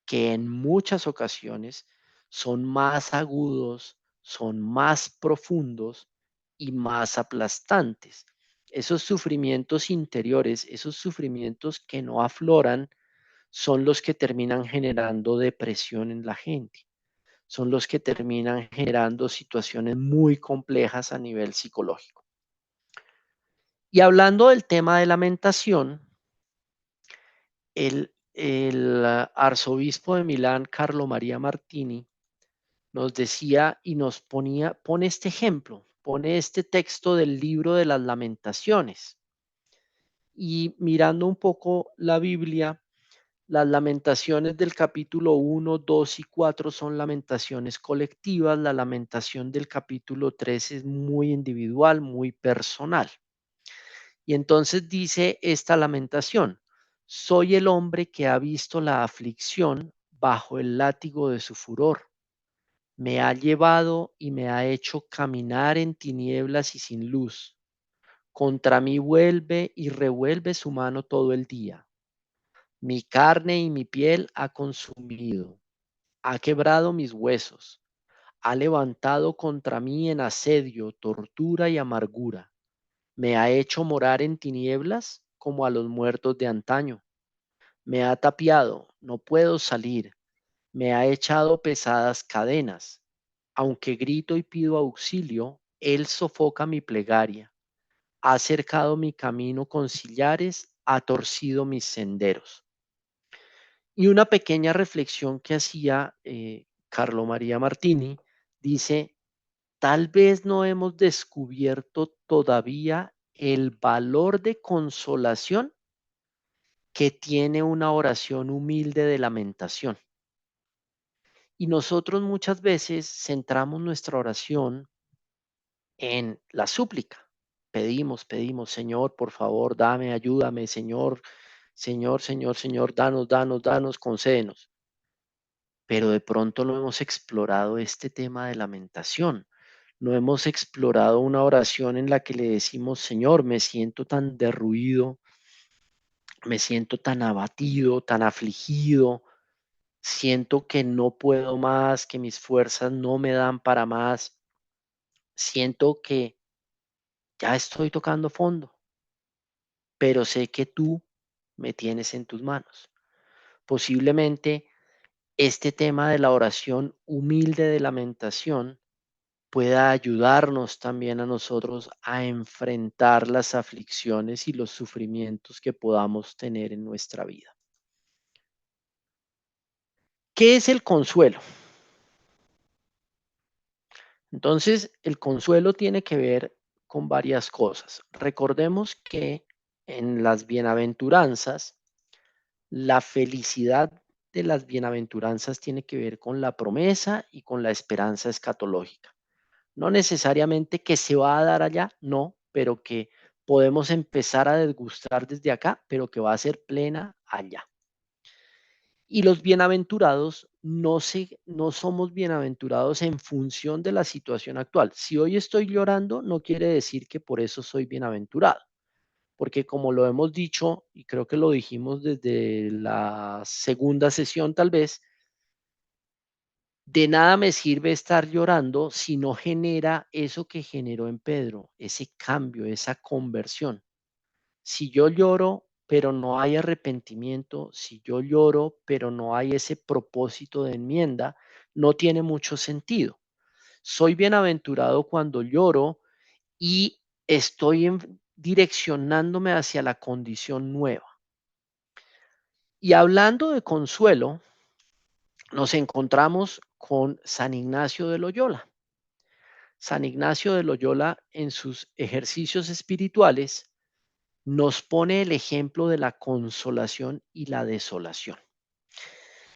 que en muchas ocasiones son más agudos, son más profundos y más aplastantes. Esos sufrimientos interiores, esos sufrimientos que no afloran, son los que terminan generando depresión en la gente. Son los que terminan generando situaciones muy complejas a nivel psicológico. Y hablando del tema de lamentación, el arzobispo de Milán, Carlo María Martini, nos decía y nos pone este ejemplo, pone este texto del libro de las Lamentaciones. Y mirando un poco la Biblia, las lamentaciones del capítulo 1, 2 y 4 son lamentaciones colectivas. La lamentación del capítulo 3 es muy individual, muy personal. Y entonces dice esta lamentación: soy el hombre que ha visto la aflicción bajo el látigo de su furor. Me ha llevado y me ha hecho caminar en tinieblas y sin luz. Contra mí vuelve y revuelve su mano todo el día. Mi carne y mi piel ha consumido, ha quebrado mis huesos, ha levantado contra mí en asedio, tortura y amargura. Me ha hecho morar en tinieblas como a los muertos de antaño. Me ha tapiado, no puedo salir. Me ha echado pesadas cadenas. Aunque grito y pido auxilio, él sofoca mi plegaria. Ha cercado mi camino con sillares, ha torcido mis senderos. Y una pequeña reflexión que hacía Carlo María Martini dice: tal vez no hemos descubierto todavía el valor de consolación que tiene una oración humilde de lamentación. Y nosotros muchas veces centramos nuestra oración en la súplica. Pedimos, Señor, por favor, dame, ayúdame, Señor, Señor, Señor, Señor, danos, danos, danos, concédenos. Pero de pronto no hemos explorado este tema de lamentación. No hemos explorado una oración en la que le decimos: Señor, me siento tan derruido, me siento tan abatido, tan afligido, siento que no puedo más, que mis fuerzas no me dan para más, siento que ya estoy tocando fondo, pero sé que tú me tienes en tus manos. Posiblemente este tema de la oración humilde de lamentación pueda ayudarnos también a nosotros a enfrentar las aflicciones y los sufrimientos que podamos tener en nuestra vida. ¿Qué es el consuelo? Entonces, el consuelo tiene que ver con varias cosas. Recordemos que en las bienaventuranzas, la felicidad de las bienaventuranzas tiene que ver con la promesa y con la esperanza escatológica. No necesariamente que se va a dar allá, no, pero que podemos empezar a degustar desde acá, pero que va a ser plena allá. Y los bienaventurados no somos bienaventurados en función de la situación actual. Si hoy estoy llorando, no quiere decir que por eso soy bienaventurado, porque como lo hemos dicho, y creo que lo dijimos desde la segunda sesión tal vez, de nada me sirve estar llorando si no genera eso que generó en Pedro, ese cambio, esa conversión. Si yo lloro, pero no hay arrepentimiento, si yo lloro, pero no hay ese propósito de enmienda, no tiene mucho sentido. Soy bienaventurado cuando lloro y estoy direccionándome hacia la condición nueva. Y hablando de consuelo, nos encontramos con San Ignacio de Loyola. San Ignacio de Loyola, en sus ejercicios espirituales, nos pone el ejemplo de la consolación y la desolación.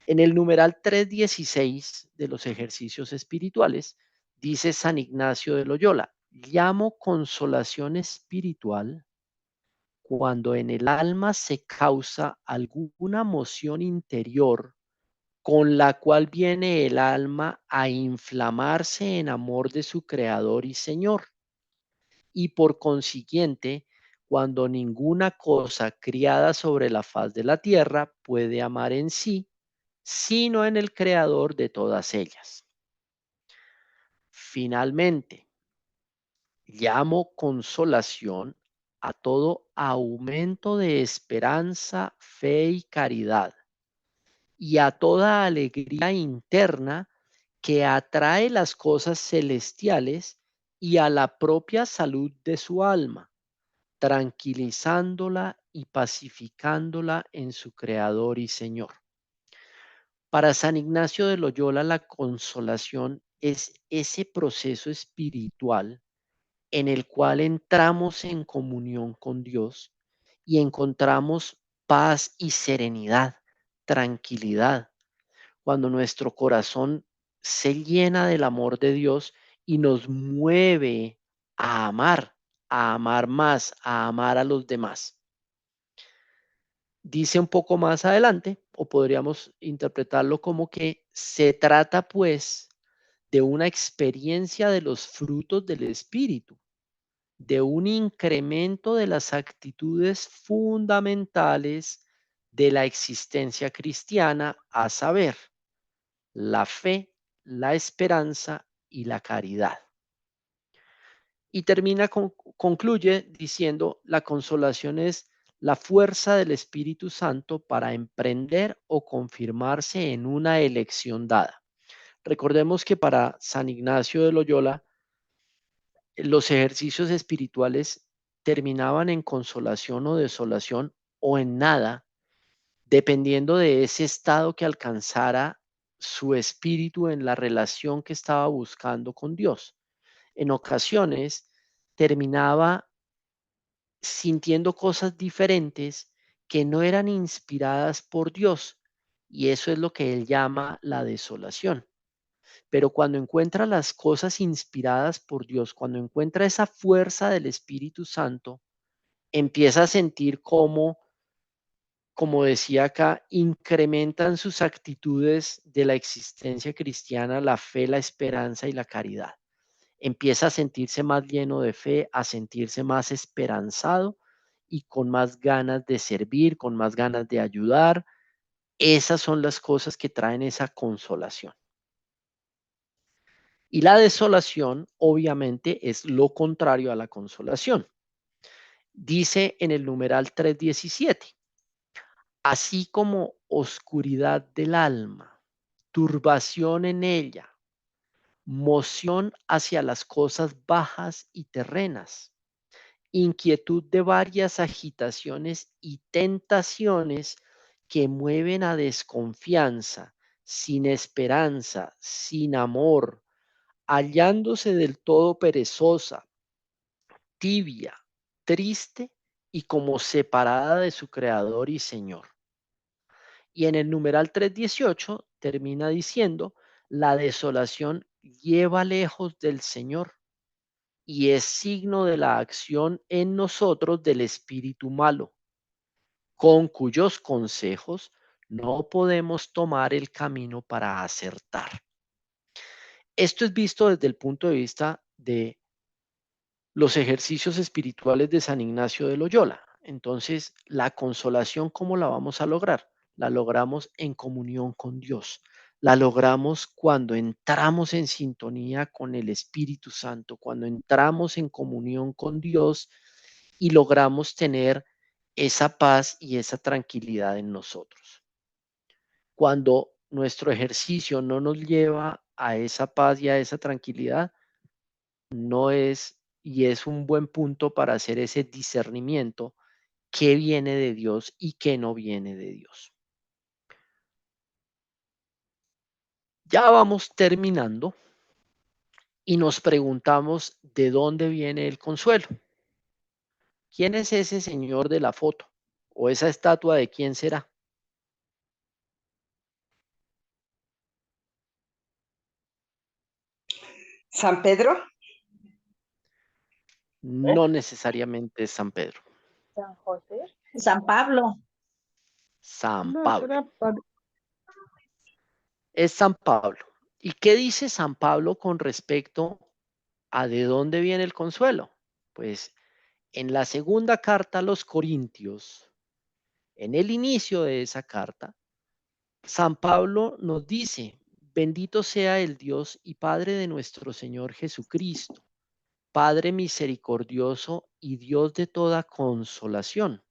En el numeral 316 de los ejercicios espirituales, dice San Ignacio de Loyola: llamo consolación espiritual cuando en el alma se causa alguna emoción interior con la cual viene el alma a inflamarse en amor de su Creador y Señor. Y por consiguiente, cuando ninguna cosa criada sobre la faz de la tierra puede amar en sí, sino en el Creador de todas ellas. Finalmente, llamo consolación a todo aumento de esperanza, fe y caridad, y a toda alegría interna que atrae las cosas celestiales y a la propia salud de su alma, tranquilizándola y pacificándola en su Creador y Señor. Para San Ignacio de Loyola, la consolación es ese proceso espiritual en el cual entramos en comunión con Dios y encontramos paz y serenidad, tranquilidad, cuando nuestro corazón se llena del amor de Dios y nos mueve a amar más, a amar a los demás. Dice un poco más adelante, o podríamos interpretarlo como que se trata pues de una experiencia de los frutos del Espíritu, de un incremento de las actitudes fundamentales de la existencia cristiana, a saber, la fe, la esperanza y la caridad. Y concluye diciendo, la consolación es la fuerza del Espíritu Santo para emprender o confirmarse en una elección dada. Recordemos que para San Ignacio de Loyola, los ejercicios espirituales terminaban en consolación o desolación o en nada, dependiendo de ese estado que alcanzara su espíritu en la relación que estaba buscando con Dios. En ocasiones terminaba sintiendo cosas diferentes que no eran inspiradas por Dios, y eso es lo que él llama la desolación. Pero cuando encuentra las cosas inspiradas por Dios, cuando encuentra esa fuerza del Espíritu Santo, empieza a sentir como decía acá, incrementan sus actitudes de la existencia cristiana, la fe, la esperanza y la caridad. Empieza a sentirse más lleno de fe, a sentirse más esperanzado y con más ganas de servir, con más ganas de ayudar. Esas son las cosas que traen esa consolación. Y la desolación, obviamente, es lo contrario a la consolación. Dice en el numeral 317, así como oscuridad del alma, turbación en ella, moción hacia las cosas bajas y terrenas, inquietud de varias agitaciones y tentaciones que mueven a desconfianza, sin esperanza, sin amor, hallándose del todo perezosa, tibia, triste y como separada de su Creador y Señor. Y en el numeral 318 termina diciendo, la desolación lleva lejos del Señor y es signo de la acción en nosotros del espíritu malo, con cuyos consejos no podemos tomar el camino para acertar. Esto es visto desde el punto de vista de los ejercicios espirituales de San Ignacio de Loyola. Entonces, la consolación, ¿cómo la vamos a lograr? La logramos en comunión con Dios. La logramos cuando entramos en sintonía con el Espíritu Santo, cuando entramos en comunión con Dios y logramos tener esa paz y esa tranquilidad en nosotros. Cuando nuestro ejercicio no nos lleva a esa paz y a esa tranquilidad, no es, y es un buen punto para hacer ese discernimiento, qué viene de Dios y qué no viene de Dios. Ya vamos terminando y nos preguntamos de dónde viene el consuelo. ¿Quién es ese señor de la foto? ¿O esa estatua de quién será? ¿San Pedro? No necesariamente es San Pedro. San José. San Pablo. San No, Pablo. será Es San Pablo. ¿Y qué dice San Pablo con respecto a de dónde viene el consuelo? Pues en la segunda carta a los Corintios, en el inicio de esa carta, San Pablo nos dice, bendito sea el Dios y Padre de nuestro Señor Jesucristo, Padre misericordioso y Dios de toda consolación.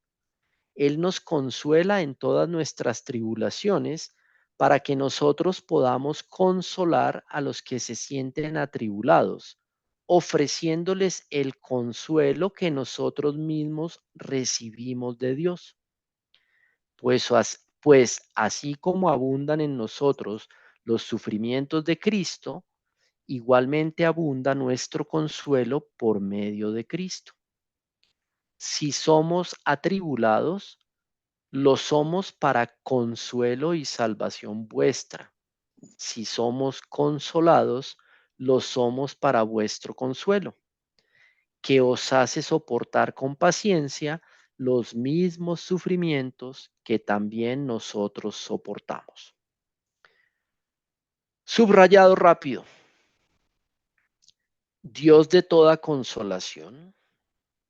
Él nos consuela en todas nuestras tribulaciones para que nosotros podamos consolar a los que se sienten atribulados ofreciéndoles el consuelo que nosotros mismos recibimos de Dios. Pues así como abundan en nosotros los sufrimientos de Cristo, igualmente abunda nuestro consuelo por medio de Cristo. Si somos atribulados, lo somos para consuelo y salvación vuestra. Si somos consolados, lo somos para vuestro consuelo, que os hace soportar con paciencia los mismos sufrimientos que también nosotros soportamos. Subrayado rápido. Dios de toda consolación,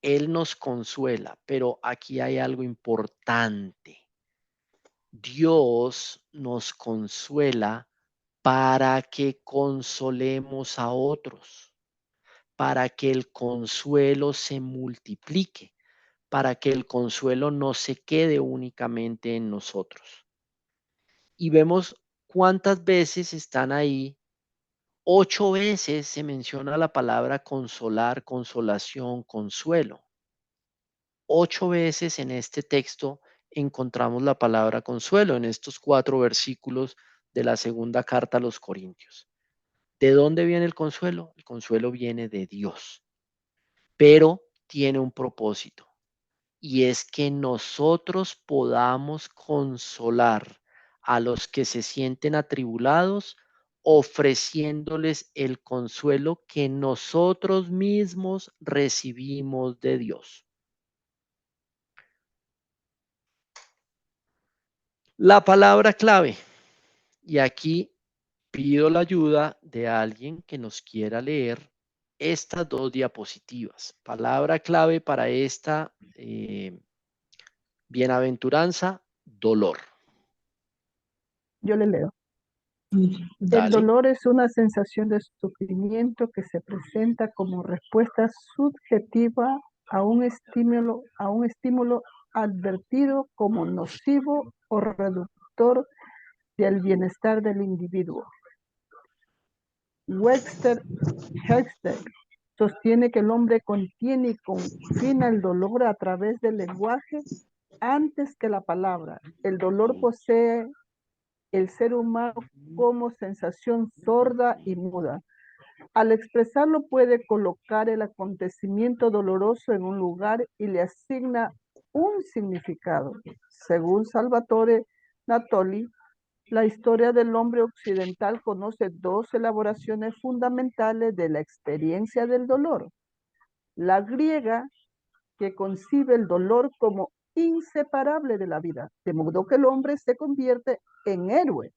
Él nos consuela, pero aquí hay algo importante. Dios nos consuela para que consolemos a otros, para que el consuelo se multiplique, para que el consuelo no se quede únicamente en nosotros. Y vemos cuántas veces están ahí. 8 veces se menciona la palabra consolar, consolación, consuelo. 8 veces en este texto encontramos la palabra consuelo en estos 4 versículos de la segunda carta a los Corintios. ¿De dónde viene el consuelo? El consuelo viene de Dios, pero tiene un propósito, y es que nosotros podamos consolar a los que se sienten atribulados, ofreciéndoles el consuelo que nosotros mismos recibimos de Dios. La palabra clave, y aquí pido la ayuda de alguien que nos quiera leer estas 2 diapositivas. Palabra clave para esta bienaventuranza, dolor. Yo le leo. El Dale. dolor es una sensación de sufrimiento que se presenta como respuesta subjetiva a un estímulo advertido como nocivo o reductor del bienestar del individuo. Webster sostiene que el hombre contiene y confina el dolor a través del lenguaje antes que la palabra. El dolor posee el ser humano como sensación sorda y muda. Al expresarlo puede colocar el acontecimiento doloroso en un lugar y le asigna un significado. Según Salvatore Natoli, la historia del hombre occidental conoce 2 elaboraciones fundamentales de la experiencia del dolor. La griega, que concibe el dolor como inseparable de la vida, de modo que el hombre se convierte en héroe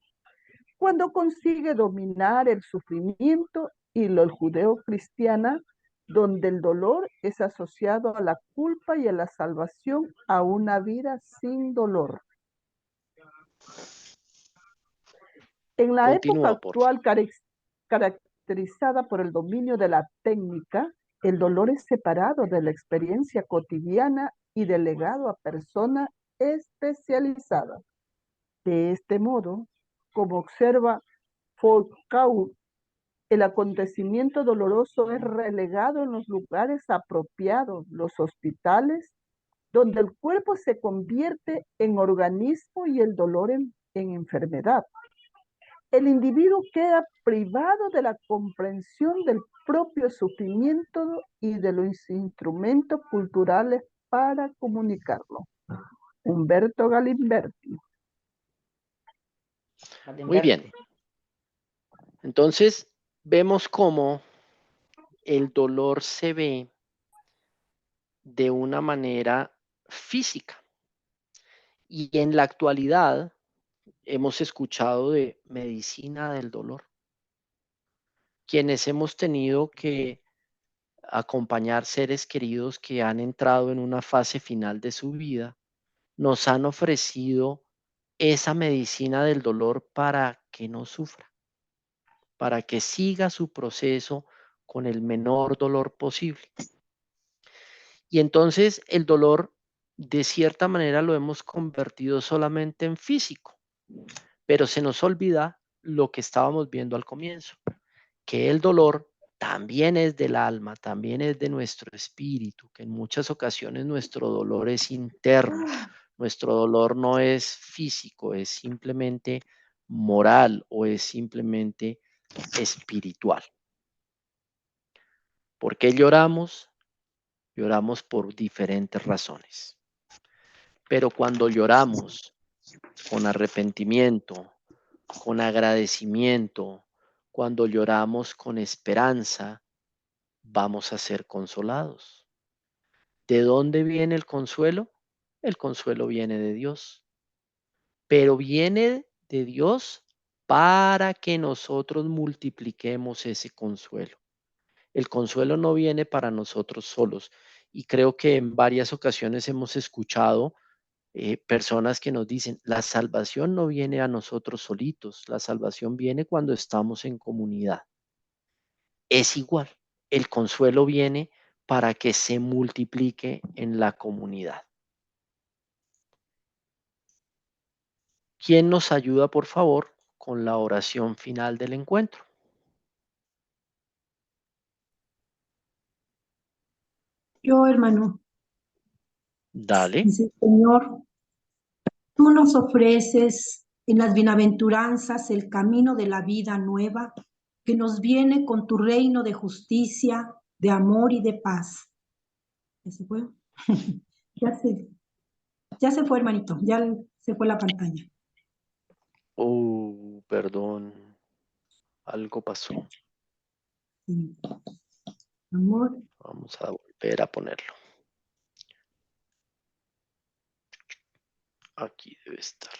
cuando consigue dominar el sufrimiento, y la judeo-cristiana, donde el dolor es asociado a la culpa y a la salvación a una vida sin dolor. En la época actual, caracterizada por el dominio de la técnica, el dolor es separado de la experiencia cotidiana y delegado a personas especializadas. De este modo, como observa Foucault, el acontecimiento doloroso es relegado en los lugares apropiados, los hospitales, donde el cuerpo se convierte en organismo y el dolor en enfermedad. El individuo queda privado de la comprensión del propio sufrimiento y de los instrumentos culturales para comunicarlo. Humberto Galimberti. Muy bien. Entonces, vemos cómo el dolor se ve de una manera física. Y en la actualidad hemos escuchado de medicina del dolor. Quienes hemos tenido que acompañar seres queridos que han entrado en una fase final de su vida, nos han ofrecido esa medicina del dolor para que no sufra, para que siga su proceso con el menor dolor posible. Y entonces el dolor, de cierta manera, lo hemos convertido solamente en físico, pero se nos olvida lo que estábamos viendo al comienzo, que el dolor también es del alma, también es de nuestro espíritu, que en muchas ocasiones nuestro dolor es interno, nuestro dolor no es físico, es simplemente moral o es simplemente espiritual. ¿Por qué lloramos? Lloramos por diferentes razones. Pero cuando lloramos con arrepentimiento, con agradecimiento, cuando lloramos con esperanza, vamos a ser consolados. ¿De dónde viene el consuelo? El consuelo viene de Dios, pero viene de Dios para que nosotros multipliquemos ese consuelo. El consuelo no viene para nosotros solos, y creo que en varias ocasiones hemos escuchado personas que nos dicen, la salvación no viene a nosotros solitos, la salvación viene cuando estamos en comunidad. Es igual, el consuelo viene para que se multiplique en la comunidad. ¿Quién nos ayuda, por favor, con la oración final del encuentro? Yo, hermano, Dale. dice, Señor, tú nos ofreces en las bienaventuranzas el camino de la vida nueva que nos viene con tu reino de justicia, de amor y de paz. ¿Ya se fue? Ya se fue, hermanito, ya se fue la pantalla. Perdón, algo pasó. Sí. Amor. Vamos a volver a ponerlo. Aquí debe estar.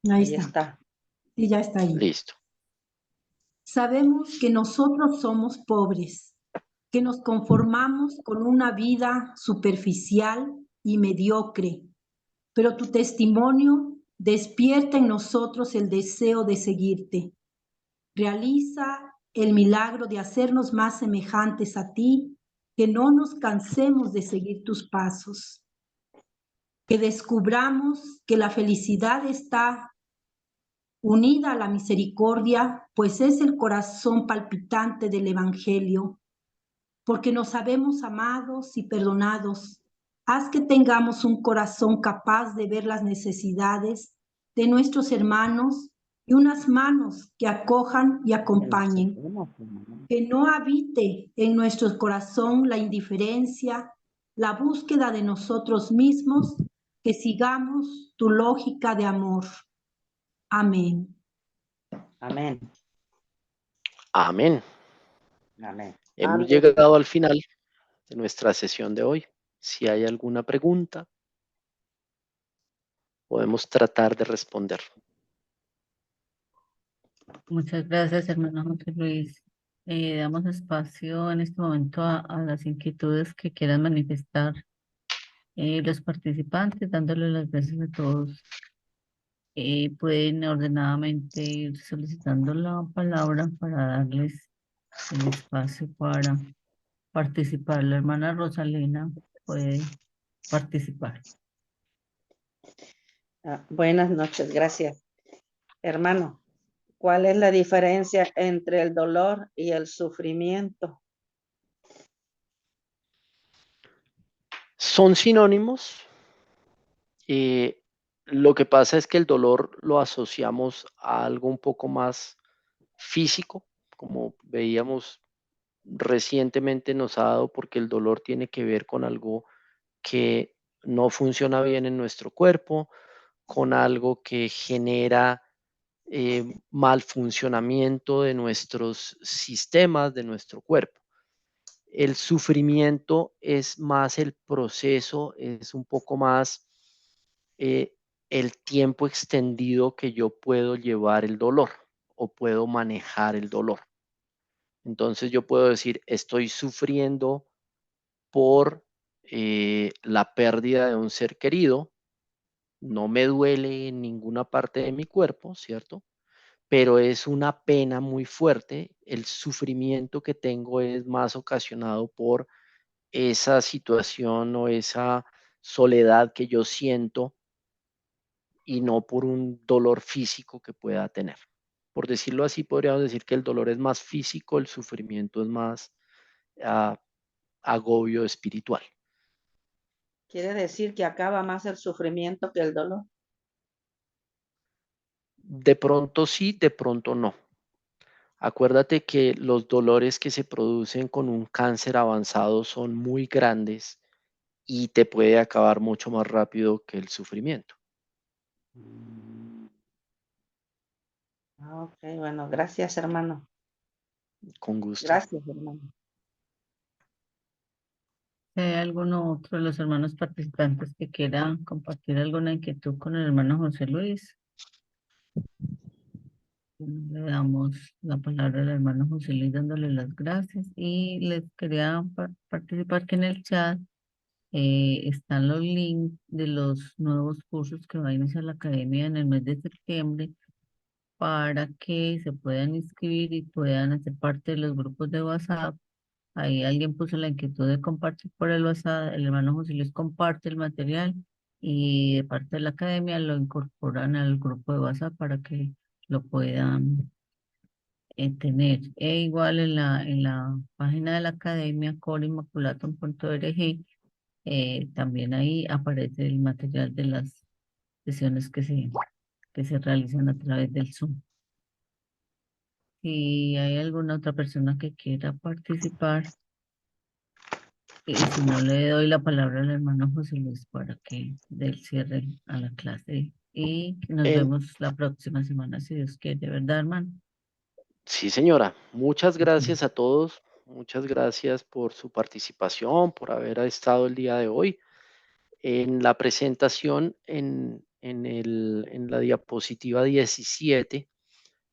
Ahí está. Sí, ya está ahí. Listo. Sabemos que nosotros somos pobres, que nos conformamos con una vida superficial y mediocre, pero tu testimonio despierta en nosotros el deseo de seguirte. Realiza el milagro de hacernos más semejantes a ti, que no nos cansemos de seguir tus pasos, que descubramos que la felicidad está unida a la misericordia, pues es el corazón palpitante del Evangelio, porque nos sabemos amados y perdonados. Haz que tengamos un corazón capaz de ver las necesidades de nuestros hermanos y unas manos que acojan y acompañen. Que no habite en nuestro corazón la indiferencia, la búsqueda de nosotros mismos, que sigamos tu lógica de amor. Amén. Amén. Amén. Amén. Hemos llegado al final de nuestra sesión de hoy. Si hay alguna pregunta, podemos tratar de responder. Muchas gracias, hermano José Luis. Damos espacio en este momento a las inquietudes que quieran manifestar los participantes, dándole las gracias a todos. Pueden ordenadamente ir solicitando la palabra para darles el espacio para participar. La hermana Rosalena puede participar. Buenas noches, gracias. Hermano, ¿cuál es la diferencia entre el dolor y el sufrimiento? Son sinónimos. Lo que pasa es que el dolor lo asociamos a algo un poco más físico, como veíamos recientemente nos ha dado, porque el dolor tiene que ver con algo que no funciona bien en nuestro cuerpo, con algo que genera mal funcionamiento de nuestros sistemas, de nuestro cuerpo. El sufrimiento es más el proceso, es un poco más el tiempo extendido que yo puedo llevar el dolor o puedo manejar el dolor. Entonces yo puedo decir, estoy sufriendo por la pérdida de un ser querido, no me duele en ninguna parte de mi cuerpo, ¿cierto? Pero es una pena muy fuerte. El sufrimiento que tengo es más ocasionado por esa situación o esa soledad que yo siento y no por un dolor físico que pueda tener. por decirlo así, podríamos decir que el dolor es más físico, el sufrimiento es más agobio espiritual. Quiere decir que acaba más el sufrimiento que el dolor. De pronto sí, de pronto no. Acuérdate que los dolores que se producen con un cáncer avanzado son muy grandes y te puede acabar mucho más rápido que el sufrimiento. Ok, bueno, gracias, hermano. Con gusto. Gracias, hermano. ¿Hay alguno otro de los hermanos participantes que quiera compartir alguna inquietud con el hermano José Luis? Le damos la palabra al hermano José Luis dándole las gracias y les quería participar que en el chat están los links de los nuevos cursos que va a iniciar la academia en el mes de septiembre para que se puedan inscribir y puedan hacer parte de los grupos de WhatsApp. Ahí alguien puso la inquietud de compartir por el WhatsApp, el hermano José Luis comparte el material y de parte de la academia lo incorporan al grupo de WhatsApp para que lo puedan tener. E igual en la página de la academia corimaculatum.org también ahí aparece el material de las sesiones que se realizan a través del Zoom. Si hay alguna otra persona que quiera participar, y si no, le doy la palabra al hermano José Luis para que dé el cierre a la clase. Y nos vemos la próxima semana, si Dios quiere, ¿verdad, hermano? Sí, señora. Muchas gracias a todos. Muchas gracias por su participación, por haber estado el día de hoy. En la presentación, en la diapositiva 17,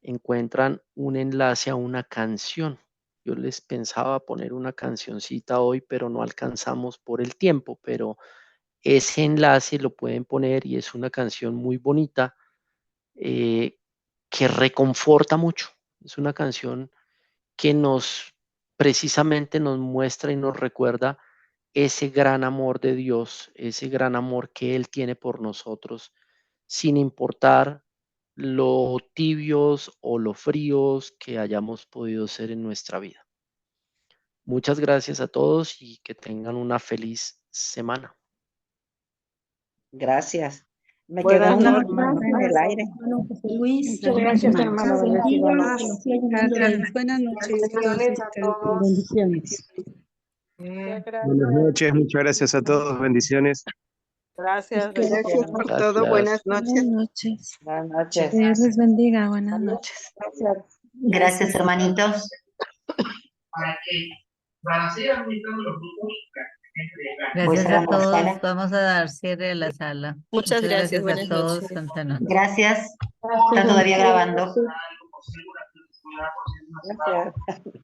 encuentran un enlace a una canción. Yo les pensaba poner una cancioncita hoy, pero no alcanzamos por el tiempo, pero ese enlace lo pueden poner y es una canción muy bonita que reconforta mucho. Es una canción que precisamente nos muestra y nos recuerda ese gran amor de Dios, ese gran amor que Él tiene por nosotros, sin importar lo tibios o lo fríos que hayamos podido ser en nuestra vida. Muchas gracias a todos y que tengan una feliz semana. Gracias. Me Buenas quedó una noches, pregunta en el aire. hermano José Luis. Muchas gracias, hermano. Bendecido Bendiga, noche. siga ayudando a Gracias. Buenas noches. Bendiciones a todos. bendiciones. Buenas noches, muchas gracias a todos, bendiciones. Gracias, Gracias bendiciones. por Gracias. todo. Buenas noches. Buenas noches. Buenas noches. Dios les bendiga. Buenas noches. Gracias. Gracias, hermanitos. Gracias a cerramos la todos. sala. Vamos a dar cierre a la sala. Muchas gracias, a buenas todos. noches. Santa noche. Gracias. Gracias, Están todavía bendiciones. grabando. Gracias.